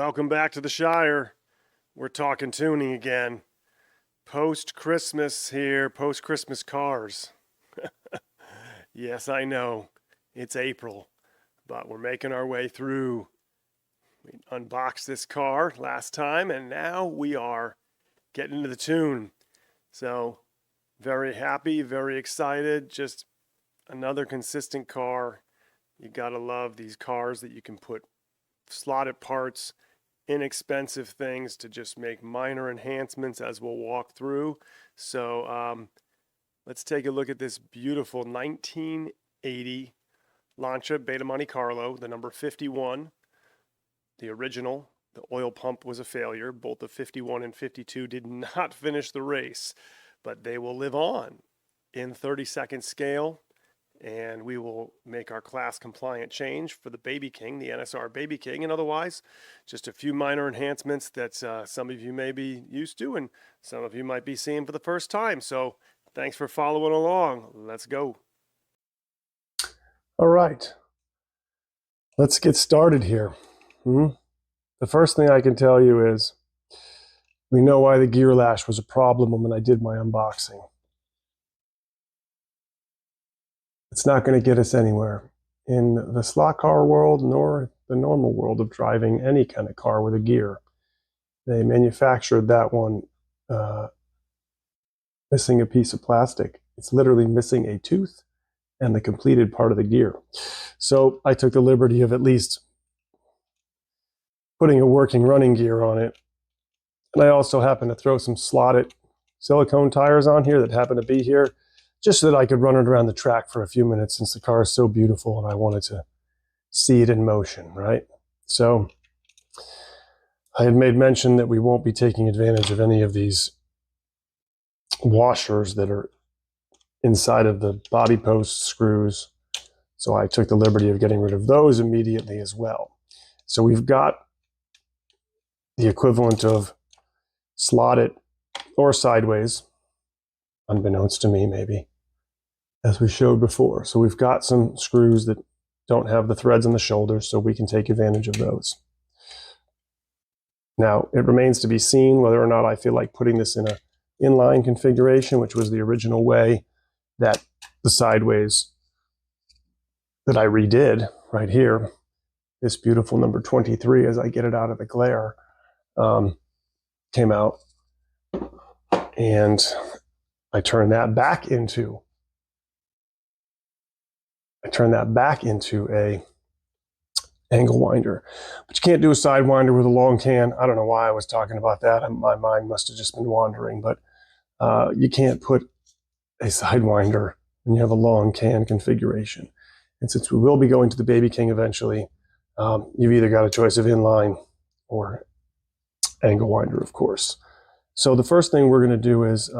Welcome back to the Shire. We're talking tuning again. Post-Christmas here, post-Christmas cars. Yes, I know, it's April, but we're making our way through. We unboxed this car last time, and now we are getting into the tune. So, very happy, very excited. Just another consistent car. You gotta love these cars that you can put slotted parts, inexpensive things to just make minor enhancements as we'll walk through. So let's take a look at this beautiful 1980 Lancia Beta Montecarlo, the number 51, the original. The oil pump was a failure. Both the 51 and 52 did not finish the race, but they will live on in 30-second scale. And we will make our class compliant change for the Baby King, the NSR Baby King, and otherwise just a few minor enhancements that some of you may be used to and some of you might be seeing for the first time. So thanks for following along. Let's go. All right, let's get started here. The first thing I can tell you is we know why the gear lash was a problem when I did my unboxing. It's not going to get us anywhere in the slot car world nor the normal world of driving any kind of car with a gear. They manufactured that one missing a piece of plastic. It's literally missing a tooth and the completed part of the gear. So I took the liberty of at least putting a working running gear on it. And I also happened to throw some slotted silicone tires on here that happen to be here, just so that I could run it around the track for a few minutes since the car is so beautiful and I wanted to see it in motion, right? So I had made mention that we won't be taking advantage of any of these washers that are inside of the body post screws. So I took the liberty of getting rid of those immediately as well. So we've got the equivalent of slotted or sideways, unbeknownst to me maybe, as we showed before. So we've got some screws that don't have the threads on the shoulders, so we can take advantage of those. Now, it remains to be seen whether or not I feel like putting this in an inline configuration, which was the original way that the sideways that I redid right here, this beautiful number 23, as I get it out of the glare, came out. And I turned that back into a angle winder. But you can't do a side winder with a long can. I don't know why I was talking about that. My mind must have just been wandering, but you can't put a side winder when you have a long can configuration. And since we will be going to the Baby King eventually, you've either got a choice of inline or angle winder, of course. So the first thing we're going to do is,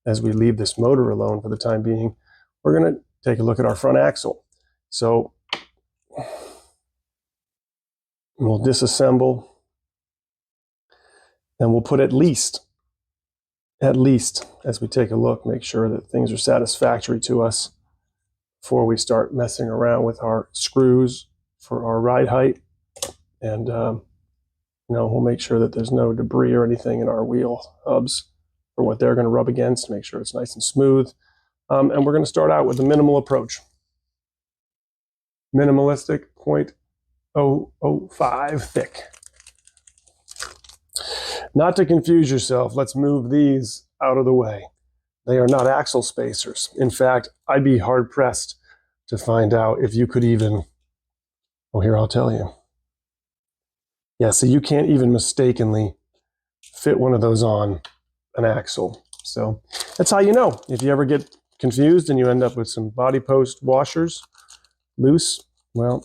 as we leave this motor alone for the time being, we're going to take a look at our front axle. So we'll disassemble and we'll put at least, as we take a look, make sure that things are satisfactory to us before we start messing around with our screws for our ride height. And, we'll make sure that there's no debris or anything in our wheel hubs for what they're going to rub against, make sure it's nice and smooth. And we're going to start out with a minimal approach. Minimalistic, 0.005 thick. Not to confuse yourself, let's move these out of the way. They are not axle spacers. In fact, I'd be hard-pressed to find out if you could even, well, here, I'll tell you. Yeah, so you can't even mistakenly fit one of those on an axle. So that's how you know. If you ever get confused and you end up with some body post washers loose, well,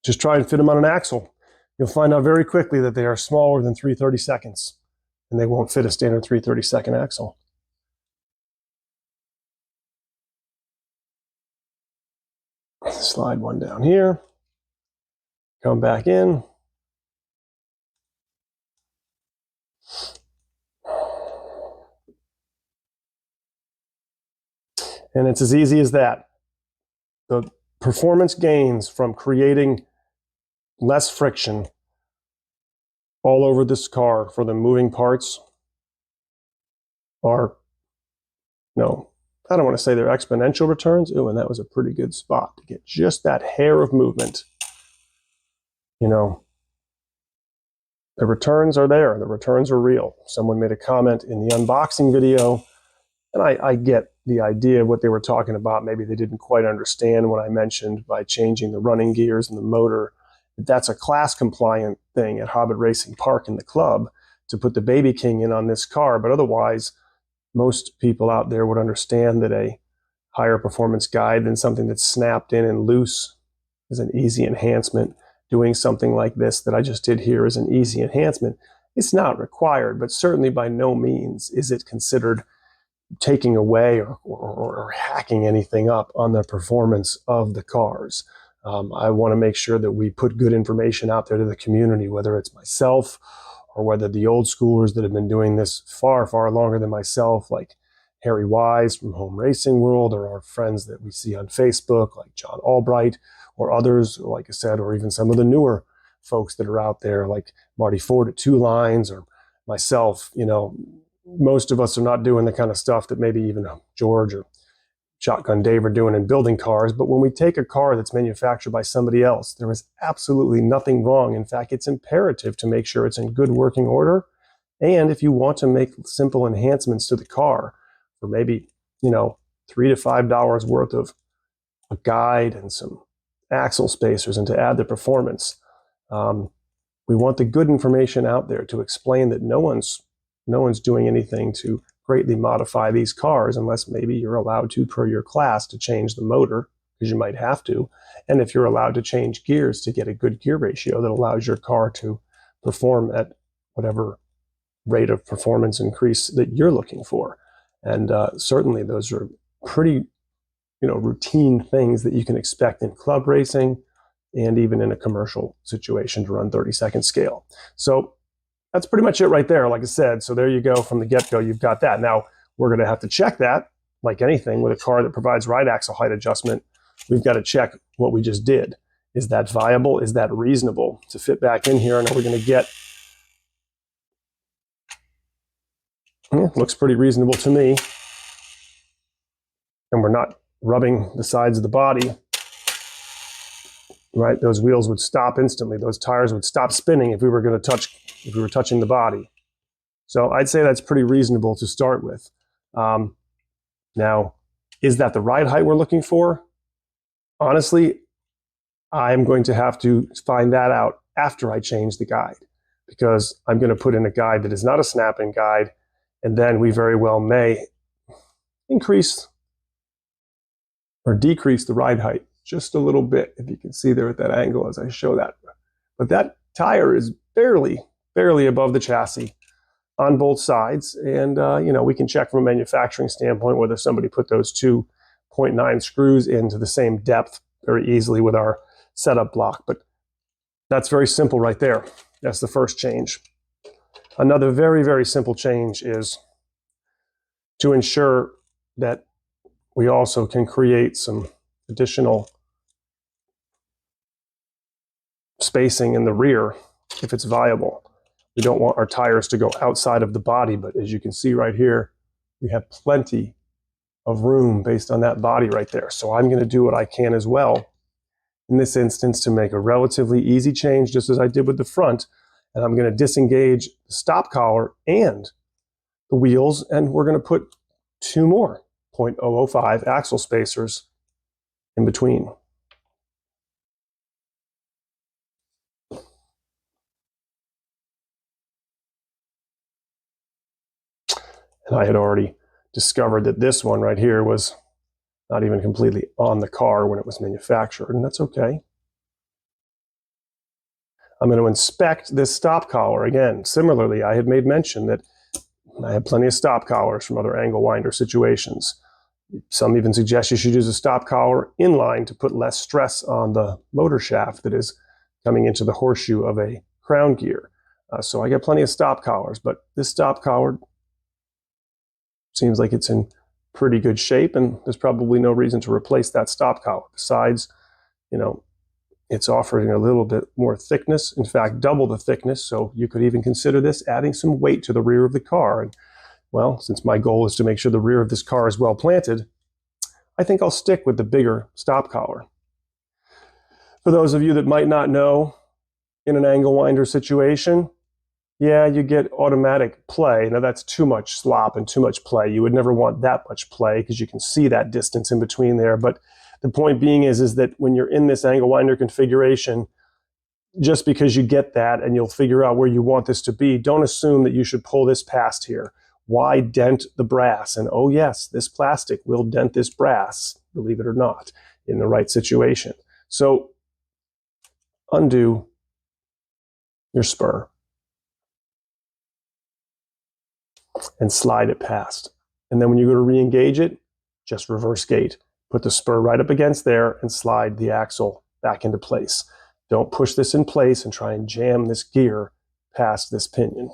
just try and fit them on an axle. You'll find out very quickly that they are smaller than 3/32, and they won't fit a standard 3/32 axle. Slide one down here, come back in. And it's as easy as that. The performance gains from creating less friction all over this car for the moving parts are, no, I don't want to say they're exponential returns. Ooh, and that was a pretty good spot to get just that hair of movement. You know, the returns are there. The returns are real. Someone made a comment in the unboxing video, and I get the idea of what they were talking about. Maybe they didn't quite understand what I mentioned by changing the running gears and the motor. That's a class compliant thing at Hobbit Racing Park in the club to put the Baby King in on this car. But otherwise, most people out there would understand that a higher performance guide than something that's snapped in and loose is an easy enhancement. Doing something like this that I just did here is an easy enhancement. It's not required, but certainly by no means is it considered taking away or hacking anything up on the performance of the cars. I want to make sure that we put good information out there to the community, whether it's myself or whether the old schoolers that have been doing this far, far longer than myself, like Harry Wise from Home Racing World, or our friends that we see on Facebook, like John Albright, or others, like I said, or even some of the newer folks that are out there, like Marty Ford at Two Lines, or myself. You know, most of us are not doing the kind of stuff that maybe even George or Shotgun Dave are doing in building cars. But when we take a car that's manufactured by somebody else, there is absolutely nothing wrong. In fact, it's imperative to make sure it's in good working order. And if you want to make simple enhancements to the car for maybe, you know, $3 to $5 worth of a guide and some axle spacers and to add the performance, we want the good information out there to explain that no one's doing anything to greatly modify these cars unless maybe you're allowed to, per your class, to change the motor, because you might have to. And if you're allowed to change gears to get a good gear ratio that allows your car to perform at whatever rate of performance increase that you're looking for. And certainly those are pretty, routine things that you can expect in club racing and even in a commercial situation to run 30-second scale. So that's pretty much it right there, like I said. So there you go. From the get-go, you've got that. Now, we're going to have to check that, like anything with a car that provides ride axle height adjustment. We've got to check what we just did. Is that viable? Is that reasonable to fit back in here? And are we going to get... looks pretty reasonable to me. And we're not rubbing the sides of the body. Right? Those wheels would stop instantly. Those tires would stop spinning if we were touching the body. So I'd say that's pretty reasonable to start with. Now, is that the ride height we're looking for? Honestly, I'm going to have to find that out after I change the guide, because I'm going to put in a guide that is not a snap-in guide, and then we very well may increase or decrease the ride height just a little bit, if you can see there at that angle as I show that. But that tire is barely above the chassis on both sides. And, we can check from a manufacturing standpoint whether somebody put those 2.9 screws into the same depth very easily with our setup block. But that's very simple right there. That's the first change. Another very, very simple change is to ensure that we also can create some additional spacing in the rear if it's viable. We don't want our tires to go outside of the body, but as you can see right here, we have plenty of room based on that body right there. So I'm going to do what I can as well in this instance to make a relatively easy change, just as I did with the front. And I'm going to disengage the stop collar and the wheels, and we're going to put 2 more 0.005 axle spacers in between. And I had already discovered that this one right here was not even completely on the car when it was manufactured, and that's okay. I'm going to inspect this stop collar. Again, similarly, I had made mention that I have plenty of stop collars from other angle winder situations. Some even suggest you should use a stop collar inline to put less stress on the motor shaft that is coming into the horseshoe of a crown gear. So I got plenty of stop collars, but this stop collar seems like it's in pretty good shape, and there's probably no reason to replace that stop collar. Besides, It's offering a little bit more thickness, in fact, double the thickness. So you could even consider this adding some weight to the rear of the car. And well, since my goal is to make sure the rear of this car is well planted, I think I'll stick with the bigger stop collar. For those of you that might not know, in an angle winder situation, yeah, you get automatic play. Now that's too much slop and too much play. You would never want that much play because you can see that distance in between there. But the point being is that when you're in this angle winder configuration, just because you get that and you'll figure out where you want this to be, don't assume that you should pull this past here. Why dent the brass? And oh yes, this plastic will dent this brass, believe it or not, in the right situation. So undo your spur and slide it past. And then when you go to re-engage it, just reverse gate. Put the spur right up against there and slide the axle back into place. Don't push this in place and try and jam this gear past this pinion.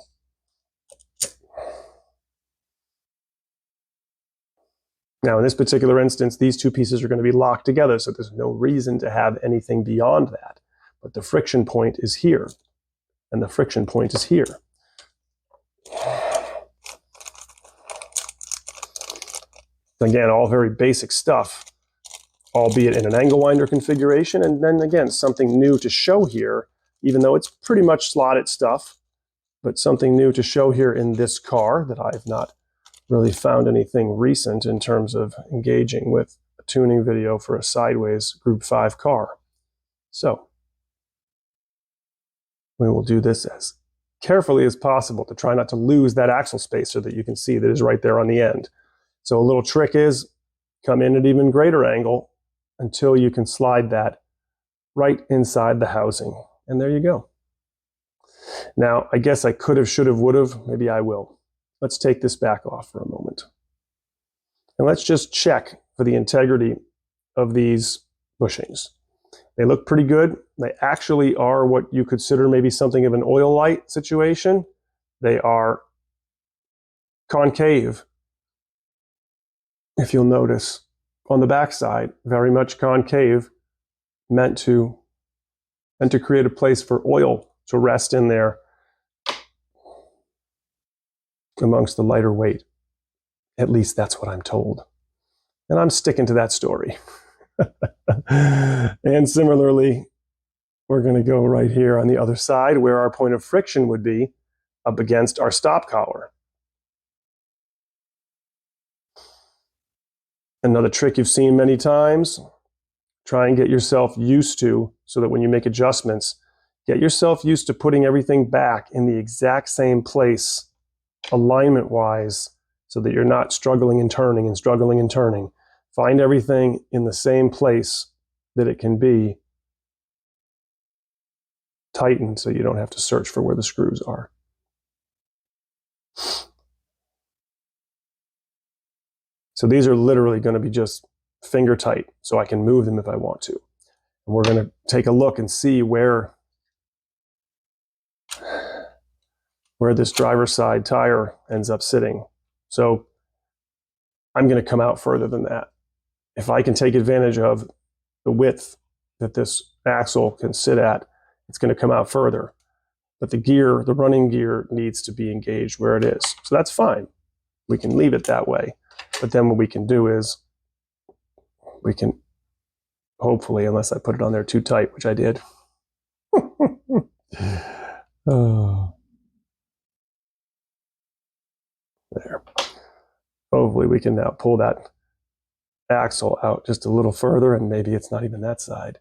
Now, in this particular instance, these two pieces are going to be locked together, so there's no reason to have anything beyond that. But the friction point is here, and the friction point is here. Again, all very basic stuff, albeit in an angle winder configuration, and then again, something new to show here, even though it's pretty much slotted stuff, but something new to show here in this car that I've not really found anything recent in terms of engaging with a tuning video for a sideways Group 5 car. So we will do this as carefully as possible to try not to lose that axle spacer that you can see that is right there on the end. So a little trick is come in at even greater angle until you can slide that right inside the housing. And there you go. Now, I guess I could have, should have, would have. Maybe I will. Let's take this back off for a moment. And let's just check for the integrity of these bushings. They look pretty good. They actually are what you consider maybe something of an oil light situation. They are concave, if you'll notice. On the backside, very much concave, meant to create a place for oil to rest in there amongst the lighter weight. At least that's what I'm told. And I'm sticking to that story. And similarly, we're going to go right here on the other side where our point of friction would be up against our stop collar. Another trick you've seen many times, try and get yourself used to, so that when you make adjustments, get yourself used to putting everything back in the exact same place, alignment-wise, so that you're not struggling and turning and struggling and turning. Find everything in the same place that it can be tightened so you don't have to search for where the screws are. So these are literally going to be just finger tight, so I can move them if I want to. And we're going to take a look and see where this driver's side tire ends up sitting. So I'm going to come out further than that. If I can take advantage of the width that this axle can sit at, it's going to come out further. But the gear, the running gear, needs to be engaged where it is. So that's fine. We can leave it that way. But then what we can do is we can hopefully, unless I put it on there too tight, which I did. Oh. There. Hopefully we can now pull that axle out just a little further, and maybe it's not even that side.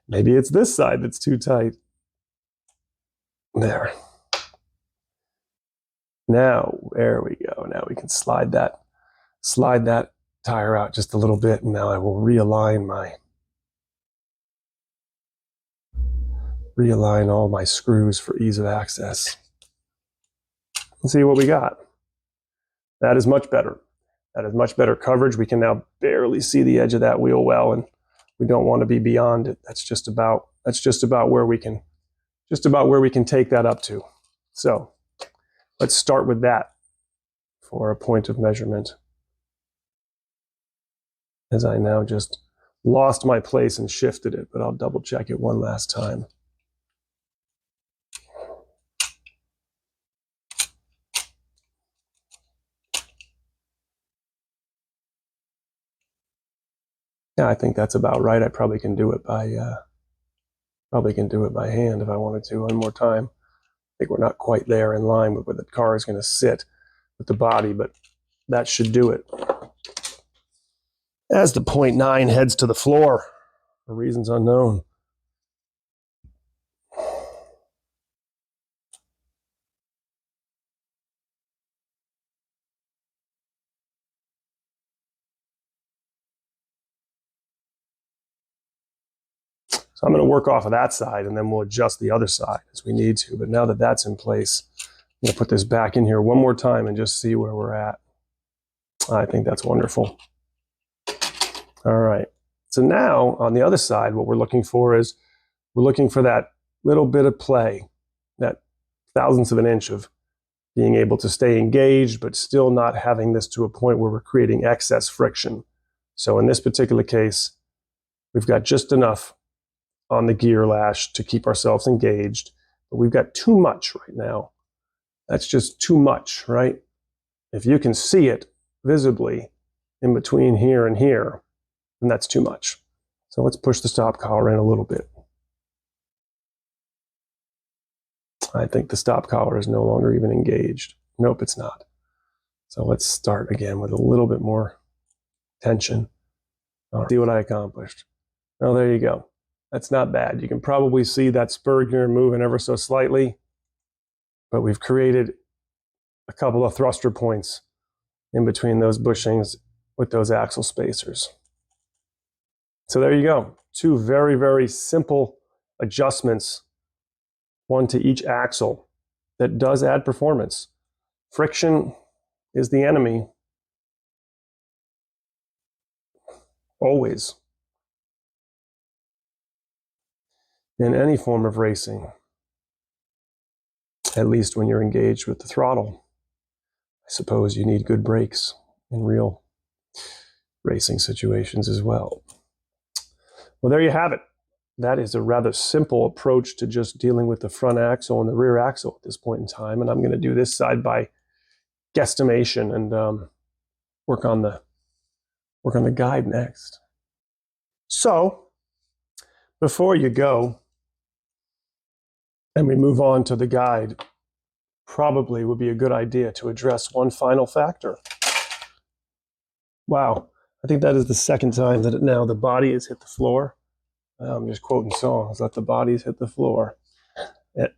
Maybe it's this side that's too tight. There. Now, there we go. Now we can slide that tire out just a little bit, and now I will realign all my screws for ease of access. Let's see what we got. That is much better. That is much better coverage. We can now barely see the edge of that wheel well, and we don't want to be beyond it. That's just about where we can take that up to. So let's start with that for a point of measurement. As I now just lost my place and shifted it, but I'll double check it one last time. Yeah, I think that's about right. I probably can do it by hand if I wanted to one more time. I think we're not quite there in line with where the car is going to sit with the body, but that should do it. As the 0.9 heads to the floor for reasons unknown. So I'm going to work off of that side, and then we'll adjust the other side as we need to. But now that that's in place, I'm going to put this back in here one more time and just see where we're at. I think that's wonderful. All right. So now on the other side, what we're looking for is we're looking for that little bit of play, that thousandth of an inch of being able to stay engaged, but still not having this to a point where we're creating excess friction. So in this particular case, we've got just enough on the gear lash to keep ourselves engaged, but we've got too much right now. That's just too much, right? If you can see it visibly in between here and here, then that's too much. So let's push the stop collar in a little bit. I think the stop collar is no longer even engaged. Nope, it's not. So let's start again with a little bit more tension. See what I accomplished. Oh, there you go. That's not bad. You can probably see that spur gear moving ever so slightly, but we've created a couple of thruster points in between those bushings with those axle spacers. So there you go. Two very, very simple adjustments, one to each axle, that does add performance. Friction is the enemy. Always. In any form of racing, at least when you're engaged with the throttle. I suppose you need good brakes in real racing situations as well. Well, there you have it. That is a rather simple approach to just dealing with the front axle and the rear axle at this point in time. And I'm going to do this side by guesstimation and work on the guide next. So before you go and we move on to the guide, probably would be a good idea to address one final factor. Wow, I think that is the second time that now the body has hit the floor. I'm just quoting songs, let the bodies hit the floor. At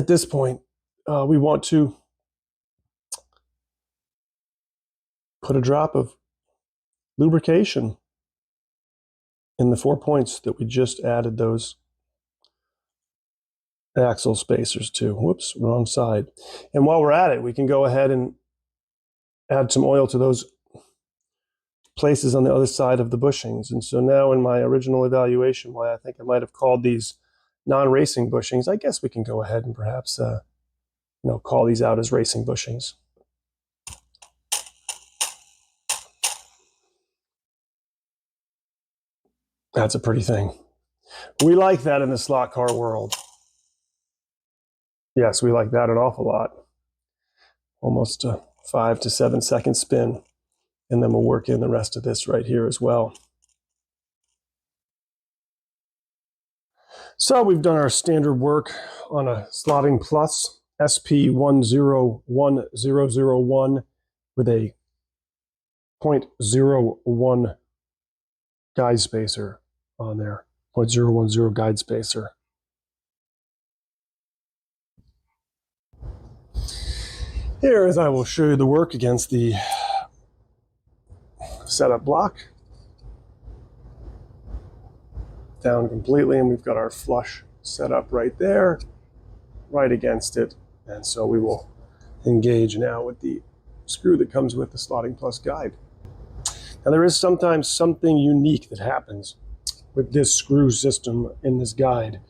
this point, we want to put a drop of lubrication in the 4 points that we just added those axle spacers to. Whoops, wrong side. And while we're at it, we can go ahead and add some oil to those places on the other side of the bushings. And so now in my original evaluation, why I think I might have called these non-racing bushings, I guess we can go ahead and perhaps call these out as racing bushings. That's a pretty thing. We like that in the slot car world. Yes, we like that an awful lot. Almost a 5 to 7 second spin. And then we'll work in the rest of this right here as well. So we've done our standard work on a Slotting Plus SP101001 with a 0.01 guide spacer on there, 0.010 guide spacer. Here, as I will show you the work against the setup block. Down completely, and we've got our flush set up right there, right against it. And so we will engage now with the screw that comes with the Slotting Plus guide. Now there is sometimes something unique that happens with this screw system in this guide,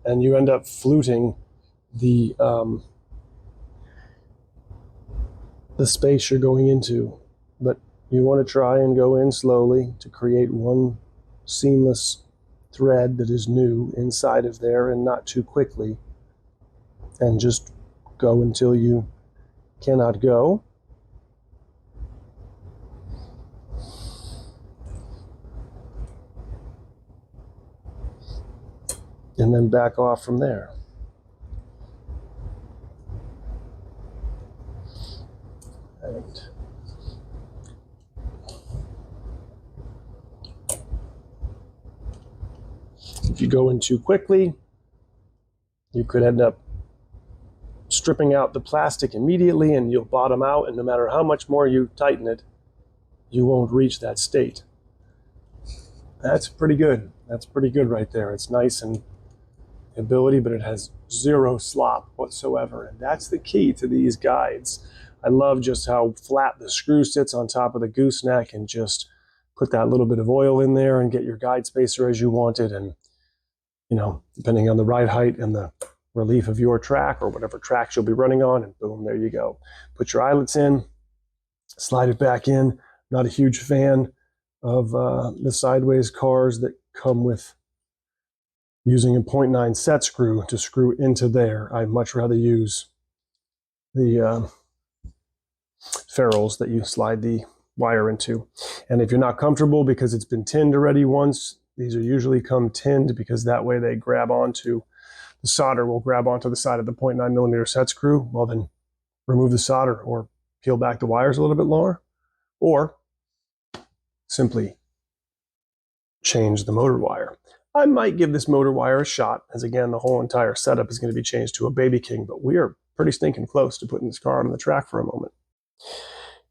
and you end up fluting the space you're going into. But you want to try and go in slowly to create one seamless thread that is new inside of there, and not too quickly, and just go until you cannot go. And then back off from there. And if you go in too quickly, you could end up stripping out the plastic immediately, and you'll bottom out, and no matter how much more you tighten it, you won't reach that state. That's pretty good. That's pretty good right there. It's nice and ability, but it has zero slop whatsoever, and that's the key to these guides. I love just how flat the screw sits on top of the gooseneck, and just put that little bit of oil in there and get your guide spacer as you want it, and depending on the ride height and the relief of your track or whatever tracks you'll be running on, and boom, there you go. Put your eyelets in, slide it back in. Not a huge fan of the sideways cars that come with using a 0.9 set screw to screw into there. I'd much rather use the ferrules that you slide the wire into. And if you're not comfortable because it's been tinned already once, these are usually come tinned, because that way they grab onto the solder, will grab onto the side of the 0.9 millimeter set screw. Well, then remove the solder or peel back the wires a little bit lower, or simply change the motor wire. I might give this motor wire a shot, as again, the whole entire setup is going to be changed to a Baby King, but we are pretty stinking close to putting this car on the track for a moment.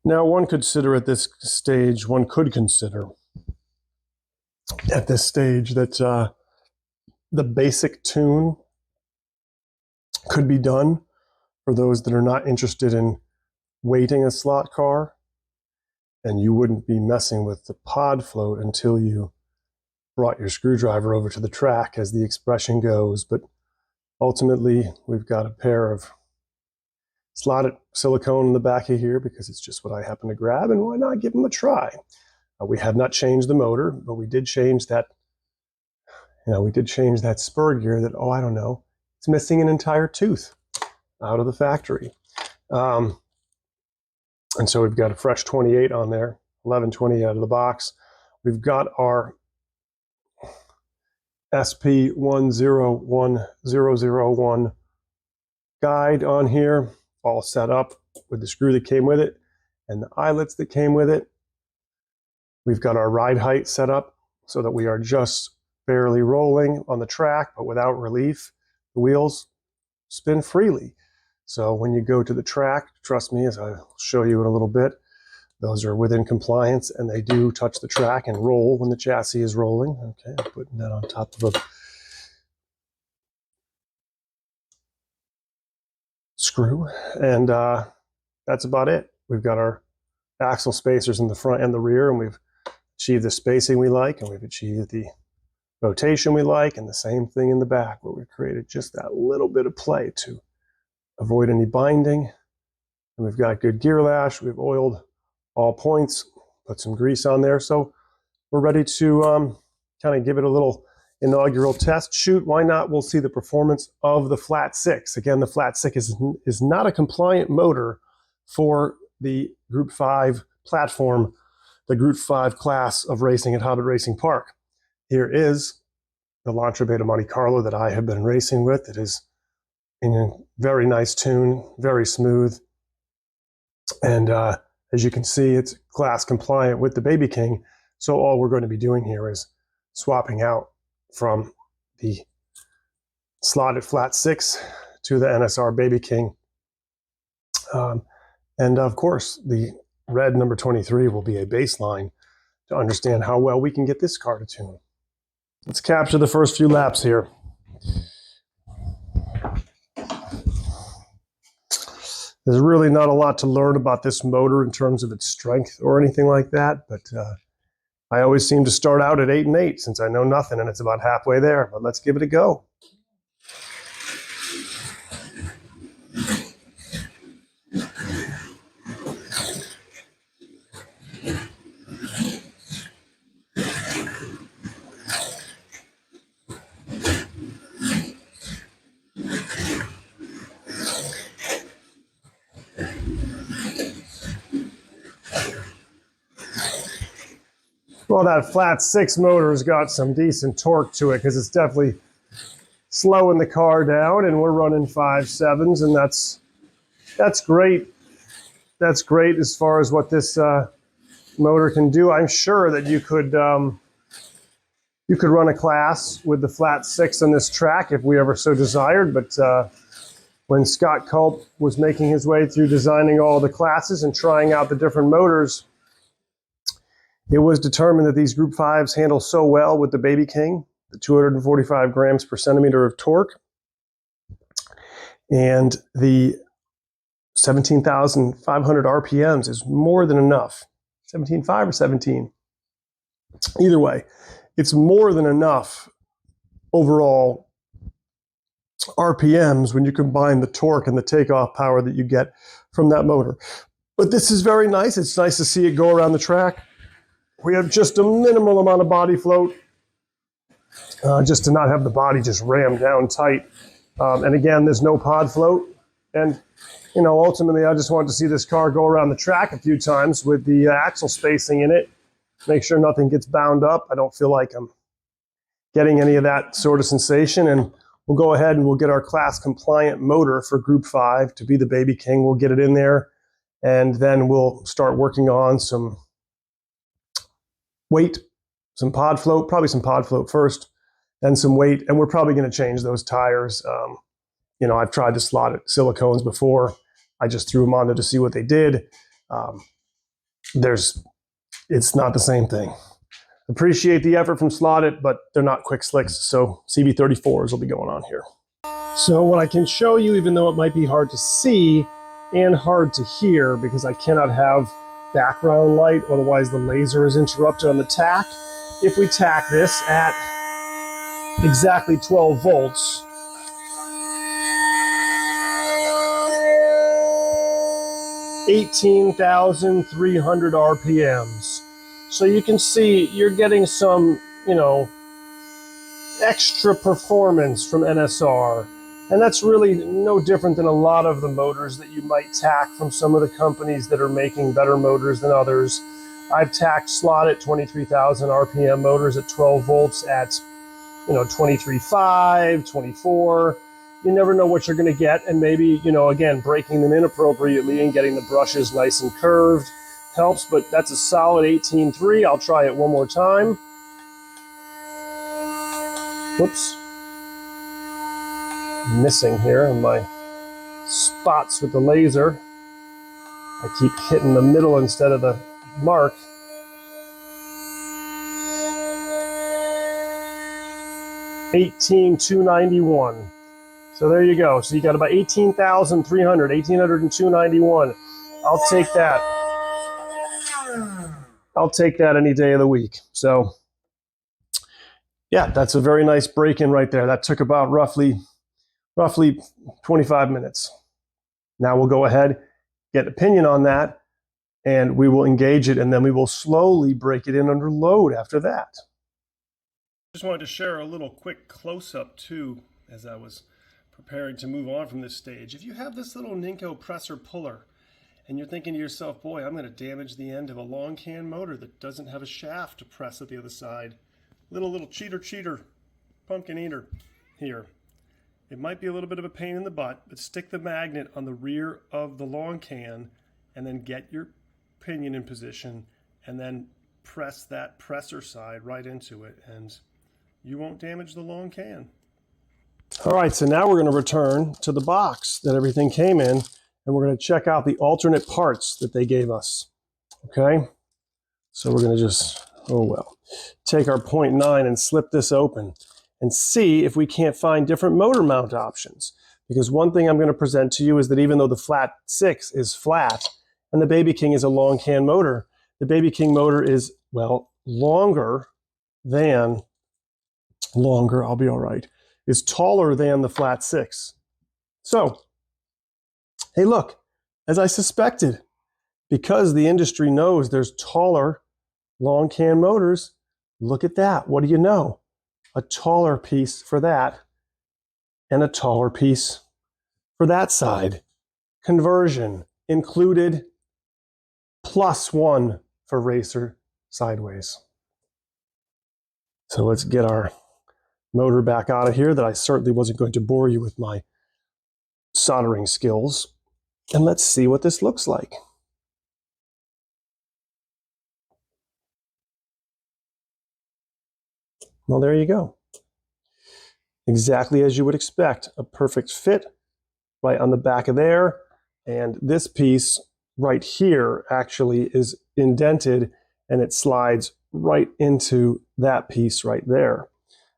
Now, one could consider at this stage that the basic tune could be done for those that are not interested in weighting a slot car, and you wouldn't be messing with the pod float until you brought your screwdriver over to the track, as the expression goes. But ultimately, we've got a pair of slotted silicone in the back of here because it's just what I happen to grab, and why not give them a try? We have not changed the motor, but we did change that. We did change that spur gear that, I don't know, it's missing an entire tooth out of the factory. And so we've got a fresh 28 on there, 1120 out of the box. We've got our SP101001 guide on here, all set up with the screw that came with it and the eyelets that came with it. We've got our ride height set up so that we are just barely rolling on the track, but without relief. The wheels spin freely. So when you go to the track, trust me, as I'll show you in a little bit, those are within compliance, and they do touch the track and roll when the chassis is rolling. Okay, I'm putting that on top of a screw, and that's about it. We've got our axle spacers in the front and the rear, and we've achieved the spacing we like, and we've achieved the rotation we like, and the same thing in the back, where we've created just that little bit of play to avoid any binding. And we've got good gear lash. We've oiled all points, put some grease on there. So we're ready to kind of give it a little inaugural test shoot. Why not? We'll see the performance of the Flat 6. Again, the Flat 6 is not a compliant motor for the Group 5 platform, the Group 5 class of racing at Hobbit Racing Park. Here is the Lancia Beta Montecarlo that I have been racing with. It is in a very nice tune, very smooth. And as you can see, it's class compliant with the Baby King. So all we're going to be doing here is swapping out from the slotted Flat 6 to the NSR Baby King. And of course, the red number 23 will be a baseline to understand how well we can get this car to tune. Let's capture the first few laps here. There's really not a lot to learn about this motor in terms of its strength or anything like that, but I always seem to start out at 8 and 8 since I know nothing, and it's about halfway there, but let's give it a go. Well, that flat 6 motor's got some decent torque to it because it's definitely slowing the car down, and we're running 5.7s, and that's great. That's great as far as what this motor can do. I'm sure that you could run a class with the flat 6 on this track if we ever so desired, but when Scott Culp was making his way through designing all the classes and trying out the different motors, it was determined that these Group 5s handle so well with the Baby King, the 245 grams per centimeter of torque, and the 17,500 RPMs is more than enough. 17.5 or 17. Either way, it's more than enough overall RPMs when you combine the torque and the takeoff power that you get from that motor. But this is very nice. It's nice to see it go around the track. We have just a minimal amount of body float, just to not have the body just rammed down tight. And again, there's no pod float. And, you know, ultimately, I just wanted to see this car go around the track a few times with the axle spacing in it, make sure nothing gets bound up. I don't feel like I'm getting any of that sort of sensation. And we'll go ahead and we'll get our class compliant motor for Group 5 to be the Baby King. We'll get it in there, and then we'll start working on some weight, some pod float, probably some pod float first, then some weight, and we're probably going to change those tires. You know, I've tried the slotted silicones before. I just threw them on there to see what they did. It's not the same thing. Appreciate the effort from Slotted, but they're not quick slicks, so CB34s will be going on here. So what I can show you, even though it might be hard to see and hard to hear because I cannot have background light, otherwise the laser is interrupted on the tack. If we tack this at exactly 12 volts, $18,300 RPMs. So you can see you're getting some, you know, extra performance from NSR. And that's really no different than a lot of the motors that you might tack from some of the companies that are making better motors than others. I've tacked slotted 23,000 RPM motors at 12 volts at, you know, 23.5, 24. You never know what you're going to get. And maybe, you know, again, breaking them in appropriately and getting the brushes nice and curved helps. But that's a solid 18.3. I'll try it one more time. Whoops. Missing here on my spots with the laser. I keep hitting the middle instead of the mark. $18,291. So there you go. So you got about 18,300, 1802.91. I'll take that. I'll take that any day of the week. So yeah, that's a very nice break-in right there. That took about roughly 25 minutes. Now we'll go ahead, get opinion on that, and we will engage it, and then we will slowly break it in under load after that. Just wanted to share a little quick close-up too, as I was preparing to move on from this stage. If you have this little Ninko presser puller, and you're thinking to yourself, boy, I'm going to damage the end of a long can motor that doesn't have a shaft to press at the other side. Little cheater, pumpkin eater here. It might be a little bit of a pain in the butt, but stick the magnet on the rear of the long can and then get your pinion in position and then press that presser side right into it, and you won't damage the long can. All right, so now we're going to return to the box that everything came in, and we're going to check out the alternate parts that they gave us. Okay, so we're going to just, take our 0.9 and slip this open and see if we can't find different motor mount options. Because one thing I'm going to present to you is that even though the flat 6 is flat and the Baby King is a long can motor, the Baby King motor is, well, longer, I'll be all right, is taller than the flat 6. So, hey, look, as I suspected, because the industry knows there's taller long can motors, look at that. What do you know? A taller piece for that and a taller piece for that side. Conversion included, +1 for racer sideways. So let's get our motor back out of here that I certainly wasn't going to bore you with my soldering skills. And let's see what this looks like. Well, there you go. Exactly as you would expect. A perfect fit right on the back of there. And this piece right here actually is indented and it slides right into that piece right there.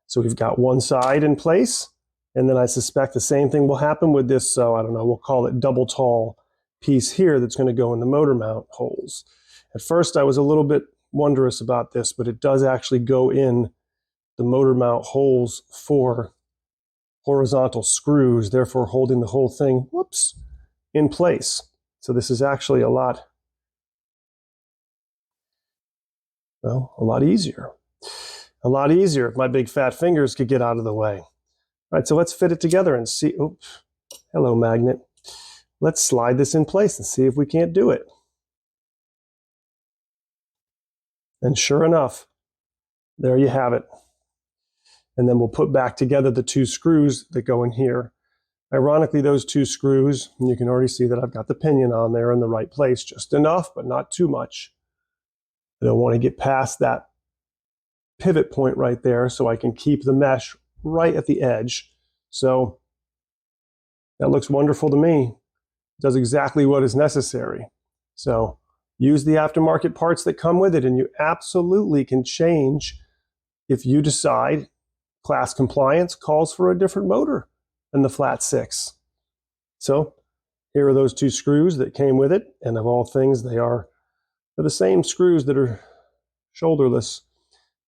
So we've got one side in place, and then I suspect the same thing will happen with this, so I don't know, we'll call it double tall piece here that's going to go in the motor mount holes. At first I was a little bit wondrous about this, but it does actually go in the motor mount holes for horizontal screws, therefore holding the whole thing, whoops, in place. So this is actually a lot easier. A lot easier if my big fat fingers could get out of the way. All right, so let's fit it together and see. Oops, hello, magnet. Let's slide this in place and see if we can't do it. And sure enough, there you have it. And then we'll put back together the two screws that go in here. Ironically, those two screws, and you can already see that I've got the pinion on there in the right place, just enough, but not too much. I don't want to get past that pivot point right there so I can keep the mesh right at the edge. So that looks wonderful to me. It does exactly what is necessary. So use the aftermarket parts that come with it, and you absolutely can change if you decide class compliance calls for a different motor than the flat 6. So here are those two screws that came with it, and of all things, they're the same screws that are shoulderless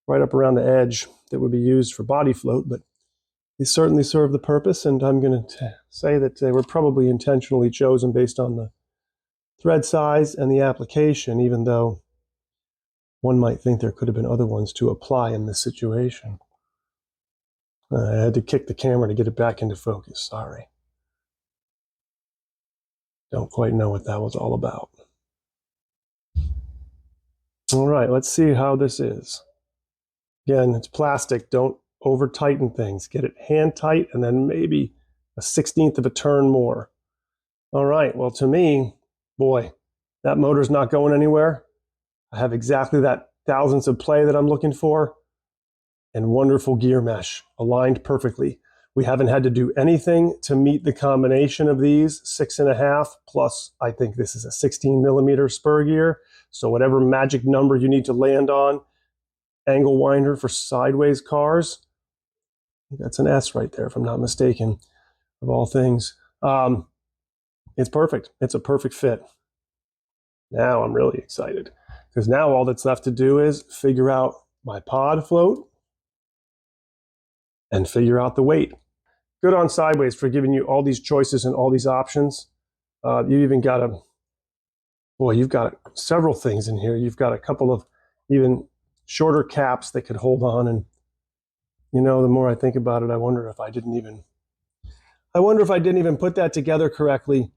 right up around the edge that would be used for body float, but they certainly serve the purpose, and I'm going to say that they were probably intentionally chosen based on the thread size and the application, even though one might think there could have been other ones to apply in this situation. I had to kick the camera to get it back into focus, sorry. Don't quite know what that was all about. All right, let's see how this is. Again, it's plastic. Don't over tighten things. Get it hand tight and then maybe a 1/16 of a turn more. All right, well, to me, boy, that motor's not going anywhere. I have exactly that thousandths of play that I'm looking for, and wonderful gear mesh aligned perfectly. We haven't had to do anything to meet the combination of these 6.5 plus, I think this is a 16 millimeter spur gear. So whatever magic number you need to land on, angle winder for sideways cars. That's an S right there, if I'm not mistaken, of all things. It's perfect. It's a perfect fit. Now I'm really excited because now all that's left to do is figure out my pod float and figure out the weight. Good on Sideways for giving you all these choices and all these options. You even got you've got several things in here. You've got a couple of even shorter caps that could hold on. And, you know, the more I think about it, I wonder if I didn't even put that together correctly.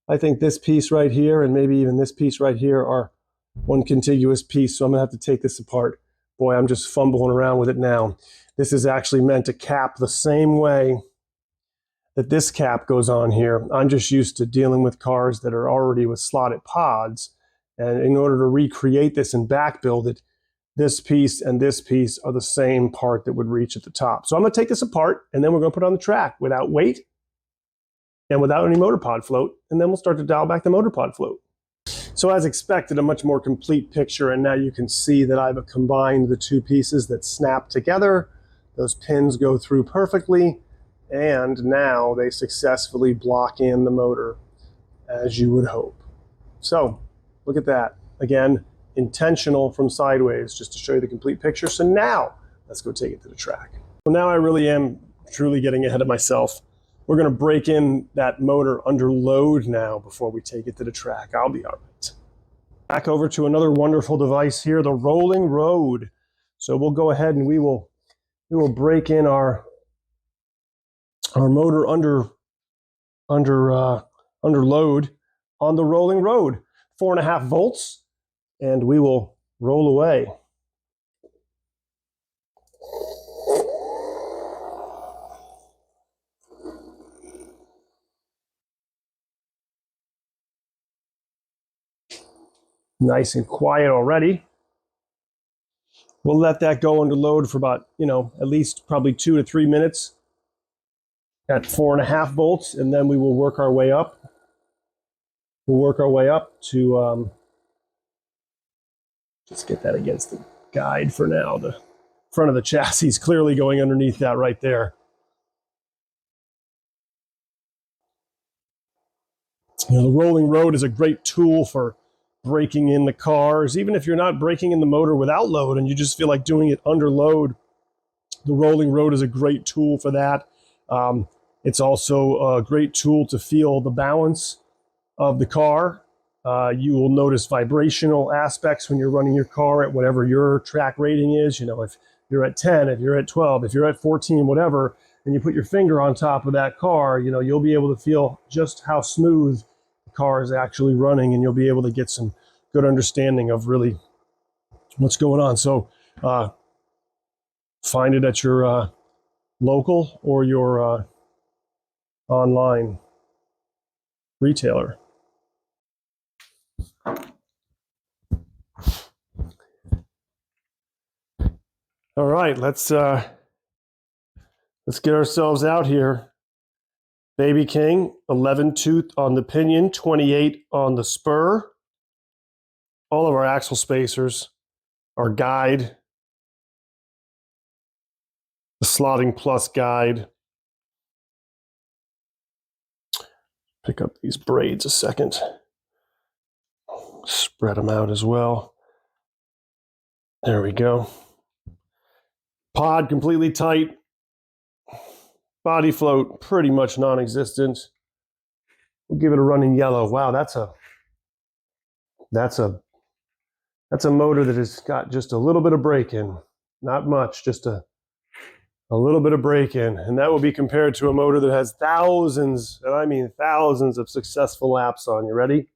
I think this piece right here and maybe even this piece right here are one contiguous piece. So I'm gonna have to take this apart. Boy, I'm just fumbling around with it now. This is actually meant to cap the same way that this cap goes on here. I'm just used to dealing with cars that are already with slotted pods. And in order to recreate this and back build it, this piece and this piece are the same part that would reach at the top. So I'm gonna take this apart and then we're gonna put it on the track without weight and without any motor pod float. And then we'll start to dial back the motor pod float. So as expected, a much more complete picture. And now you can see that I've combined the two pieces that snap together. Those pins go through perfectly. And now they successfully block in the motor as you would hope. So look at that. Again, intentional from Sideways just to show you the complete picture. So now let's go take it to the track. Well, now I really am truly getting ahead of myself. We're going to break in that motor under load now before we take it to the track. I'll be all right. Back over to another wonderful device here, the rolling road. So we'll go ahead and we will break in our motor under load on the rolling road, 4.5 volts, and we will roll away. Nice and quiet already. We'll let that go under load for about, at least probably 2 to 3 minutes at 4.5 volts, and then we will work our way up. We'll work our way up to, just get that against the guide for now. The front of the chassis is clearly going underneath that right there. The rolling road is a great tool for breaking in the cars. Even if you're not breaking in the motor without load and you just feel like doing it under load, the rolling road is a great tool for that. It's also a great tool to feel the balance of the car. You will notice vibrational aspects when you're running your car at whatever your track rating is. If you're at 10, if you're at 12, if you're at 14, whatever, and you put your finger on top of that car, you'll be able to feel just how smooth the car is actually running, and you'll be able to get some good understanding of really what's going on. So find it at your local or your online retailer. All right, let's get ourselves out here. Baby King, 11 tooth on the pinion, 28 on the spur. All of our axle spacers, our guide, the Slotting Plus guide. Pick up these braids a second. Spread them out as well. There we go. Pod completely tight. Body float pretty much non-existent. We'll give it a run in yellow. Wow, that's a motor that has got just a little bit of break-in. Not much, just a little bit of break-in. And that will be compared to a motor that has thousands, and I mean thousands of successful laps on. You ready?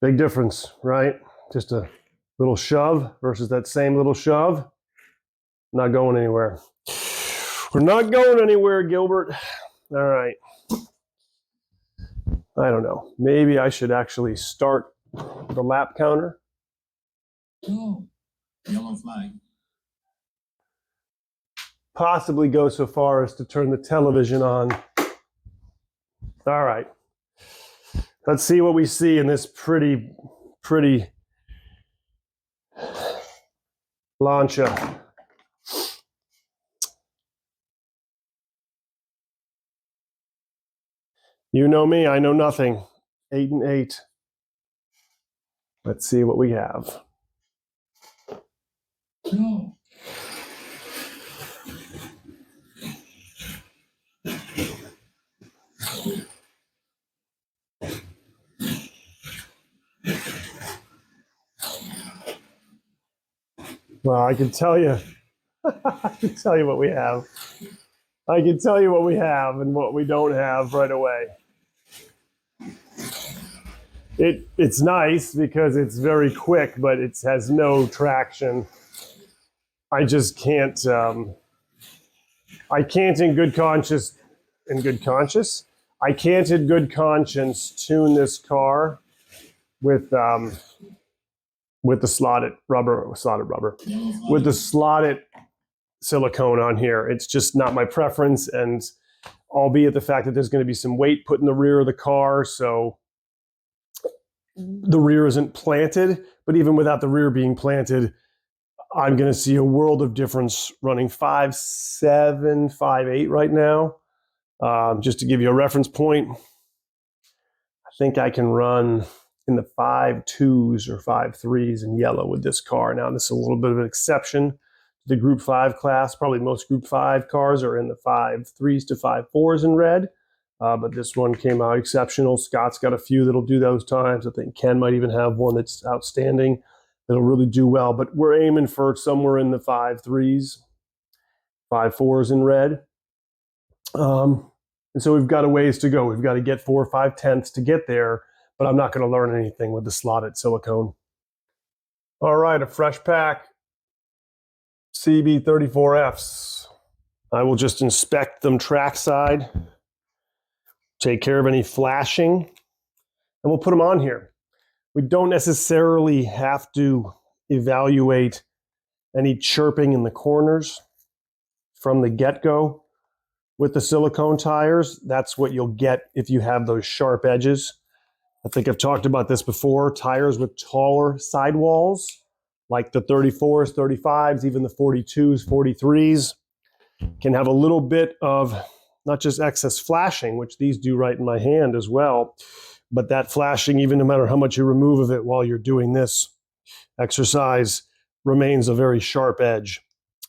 Big difference, right? Just a little shove versus that same little shove. Not going anywhere. We're not going anywhere, Gilbert. All right. I don't know. Maybe I should actually start the lap counter. Oh, yellow flag. Possibly go so far as to turn the television on. All right. Let's see what we see in this pretty Lancia. You know me, I know nothing. 8 and 8. Let's see what we have. No. Well, I can tell you, I can tell you what we have. I can tell you what we have and what we don't have right away. It's nice because it's very quick, but it has no traction. I just can't. I can't in good conscience. I can't in good conscience tune this car with the slotted rubber, with the slotted silicone on here. It's just not my preference, and albeit the fact that there's going to be some weight put in the rear of the car, so the rear isn't planted, but even without the rear being planted, I'm going to see a world of difference running 5.7, 5.8 right now. Just to give you a reference point, I think I can run in the 5.2s or 5.3s in yellow with this car. Now, this is a little bit of an exception to the Group 5 class. Probably most Group 5 cars are in the 5.3s to 5.4s in red. But this one came out exceptional. Scott's got a few that'll do those times. I think Ken might even have one that's outstanding that'll really do well. But we're aiming for somewhere in the 5.3s, 5.4s in red. And so we've got a ways to go. We've got to get 4 or 5 tenths to get there, but I'm not going to learn anything with the slotted silicone. All right, a fresh pack, CB34Fs. I will just inspect them trackside, take care of any flashing, and we'll put them on here. We don't necessarily have to evaluate any chirping in the corners from the get-go with the silicone tires. That's what you'll get if you have those sharp edges. I think I've talked about this before. Tires with taller sidewalls, like the 34s, 35s, even the 42s, 43s, can have a little bit of not just excess flashing, which these do right in my hand as well, but that flashing, even no matter how much you remove of it while you're doing this exercise, remains a very sharp edge,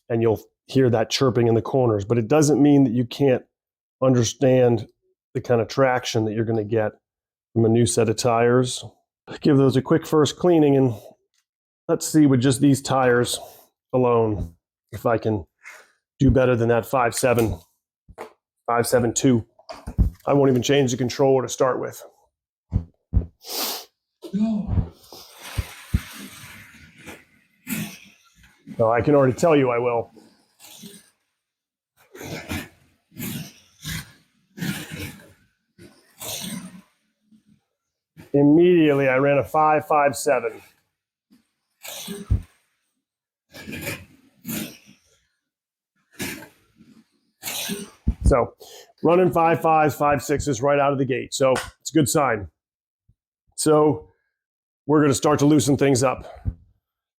and you'll hear that chirping in the corners. But it doesn't mean that you can't understand the kind of traction that you're going to get from a new set of tires. Give those a quick first cleaning, and let's see with just these tires alone if I can do better than that 5.7, 5.72. I won't even change the controller to start with. No, I can already tell you I will. Immediately, I ran a 5.57. So running 5.5s, 5.6s right out of the gate. So it's a good sign. So we're going to start to loosen things up.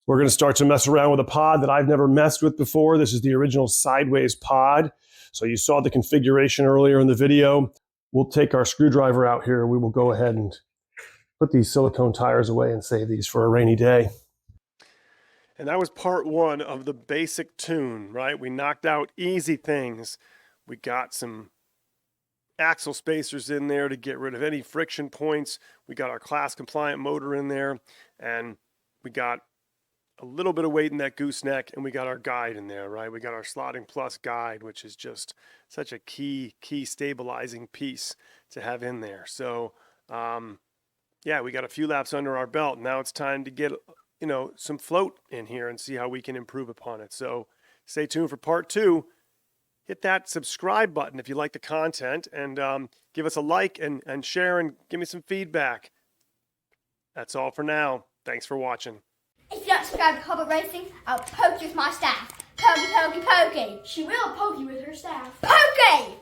We're going to start to mess around with a pod that I've never messed with before. This is the original sideways pod. So you saw the configuration earlier in the video. We'll take our screwdriver out here and we will go ahead and put these silicone tires away and save these for a rainy day. And that was part one of the basic tune, right? We knocked out easy things. We got some axle spacers in there to get rid of any friction points. We got our class compliant motor in there, and we got a little bit of weight in that gooseneck, and we got our guide in there, right? We got our Slotting Plus guide, which is just such a key stabilizing piece to have in there. So, yeah, we got a few laps under our belt. Now it's time to get, some float in here and see how we can improve upon it. So stay tuned for part two. Hit that subscribe button if you like the content, and give us a like and share and give me some feedback. That's all for now. Thanks for watching. If you don't subscribe to Hubble Racing, I'll poke you with my staff. Pokey, pokey, pokey. She will poke you with her staff. Pokey!